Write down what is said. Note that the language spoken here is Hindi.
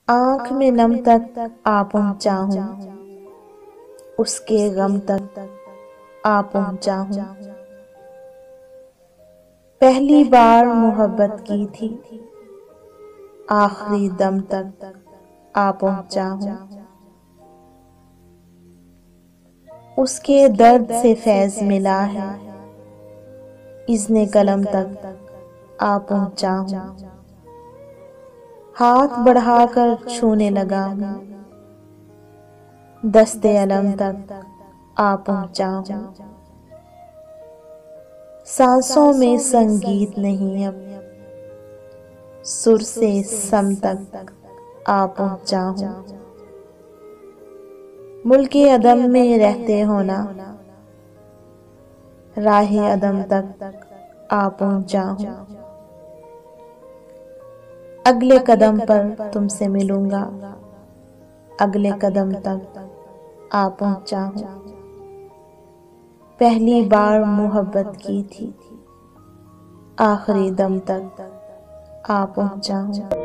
आँख में नम तक आ पहुँचा हूँ, उसके गम तक आ पहुँचा हूँ। पहली बार मोहब्बत की थी, आखिरी दम तक आ पहुँचा हूँ। उसके दर्द से फैज़ मिला है, इज़्ने कलम तक आ पहुँचा हूँ। हाथ बढ़ाकर छूने लगा हूँ, दस्ते अलम तक आ पहुँचा हूँ। सांसों में संगीत नहीं अब, सुर से सम तक आ पहुँचा हूँ। मुल्के अदम में रहते होना, राहे अदम तक आ पहुँचा हूँ। अगले कदम पर तुमसे मिलूंगा, अगले कदम तक आ पहुँचा हूँ। पहली बार मोहब्बत की थी, आखिरी दम तक आ पहुँचा हूँ।